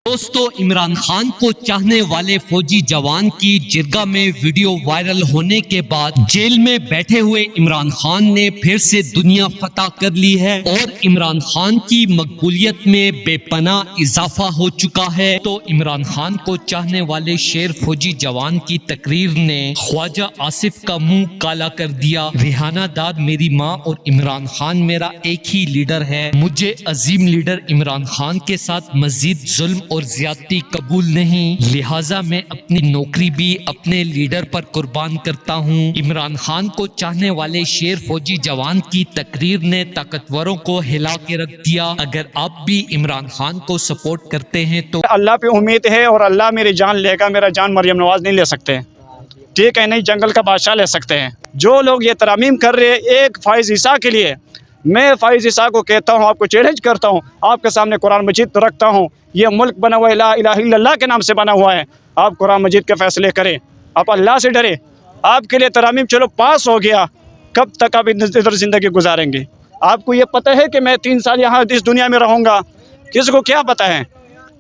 دوستو عمران خان کو چاہنے والے فوجی جوان کی جرگہ میں ویڈیو وائرل ہونے کے بعد جیل میں بیٹھے ہوئے عمران خان نے پھر سے دنیا فتح کر لی ہے اور عمران خان کی مقبولیت میں بے پناہ اضافہ ہو چکا ہے۔ تو عمران خان کو چاہنے والے شیر فوجی جوان کی تقریر نے خواجہ آصف کا منہ کالا کر دیا۔ ریحانہ داد میری ماں اور عمران خان میرا ایک ہی لیڈر ہے، مجھے عظیم لیڈر عمران خان کے ساتھ مزید ظلم اور زیادتی قبول نہیں، لہٰذا میں اپنی نوکری بھی اپنے لیڈر پر قربان کرتا ہوں۔ عمران خان کو چاہنے والے شیر فوجی جوان کی تقریر نے طاقتوروں کو ہلا کے رکھ دیا۔ اگر آپ بھی عمران خان کو سپورٹ کرتے ہیں تو اللہ پہ امید ہے اور اللہ میری جان لے گا، میرا جان مریم نواز نہیں لے سکتے، ٹھیک ہے؟ نہیں جنگل کا بادشاہ لے سکتے ہیں۔ جو لوگ یہ ترامیم کر رہے ہیں ایک فائز عیسیٰ کے لیے، میں فائز عیسیٰ کو کہتا ہوں، آپ کو چیلنج کرتا ہوں، آپ کے سامنے قرآن مجید رکھتا ہوں، یہ ملک بنا ہوا ہے لا الہ الا اللہ کے نام سے بنا ہوا ہے، آپ قرآن مجید کے فیصلے کریں، آپ اللہ سے ڈریں۔ آپ کے لیے ترامیم چلو پاس ہو گیا، کب تک آپ ادھر زندگی گزاریں گے؟ آپ کو یہ پتہ ہے کہ میں 3 سال یہاں اس دنیا میں رہوں گا، کس کو کیا پتہ ہے؟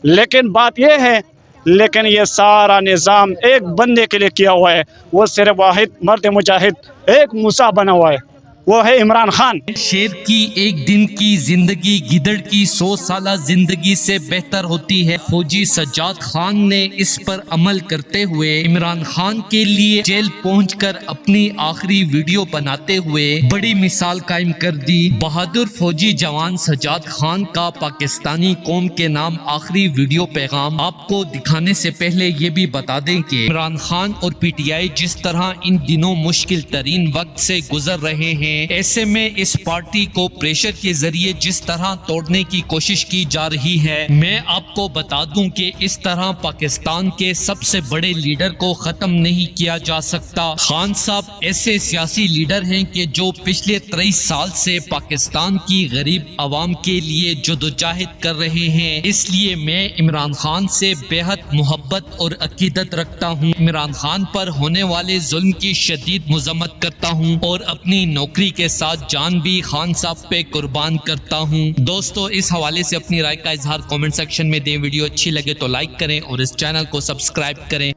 لیکن بات یہ ہے، لیکن یہ سارا نظام ایک بندے کے لیے کیا ہوا ہے، وہ صرف واحد مرد مجاہد ایک موسیٰ بنا ہوا ہے، وہ ہے عمران خان۔ شیر کی ایک دن کی زندگی گدڑ کی 100 سالہ زندگی سے بہتر ہوتی ہے۔ فوجی سجاد خان نے اس پر عمل کرتے ہوئے عمران خان کے لیے جیل پہنچ کر اپنی آخری ویڈیو بناتے ہوئے بڑی مثال قائم کر دی۔ بہادر فوجی جوان سجاد خان کا پاکستانی قوم کے نام آخری ویڈیو پیغام آپ کو دکھانے سے پہلے یہ بھی بتا دیں کہ عمران خان اور پی ٹی آئی جس طرح ان دنوں مشکل ترین وقت سے گزر رہے ہیں، ایسے میں اس پارٹی کو پریشر کے ذریعے جس طرح توڑنے کی کوشش کی جا رہی ہے، میں آپ کو بتا دوں کہ اس طرح پاکستان کے سب سے بڑے لیڈر کو ختم نہیں کیا جا سکتا۔ خان صاحب ایسے سیاسی لیڈر ہیں کہ جو پچھلے 23 سال سے پاکستان کی غریب عوام کے لیے جدوجہد کر رہے ہیں، اس لیے میں عمران خان سے بے حد محبت اور عقیدت رکھتا ہوں۔ عمران خان پر ہونے والے ظلم کی شدید مذمت کرتا ہوں اور اپنی نوکری کے ساتھ جان بھی خان صاحب پہ قربان کرتا ہوں۔ دوستو اس حوالے سے اپنی رائے کا اظہار کامنٹ سیکشن میں دیں۔ ویڈیو اچھی لگے تو لائک کریں اور اس چینل کو سبسکرائب کریں۔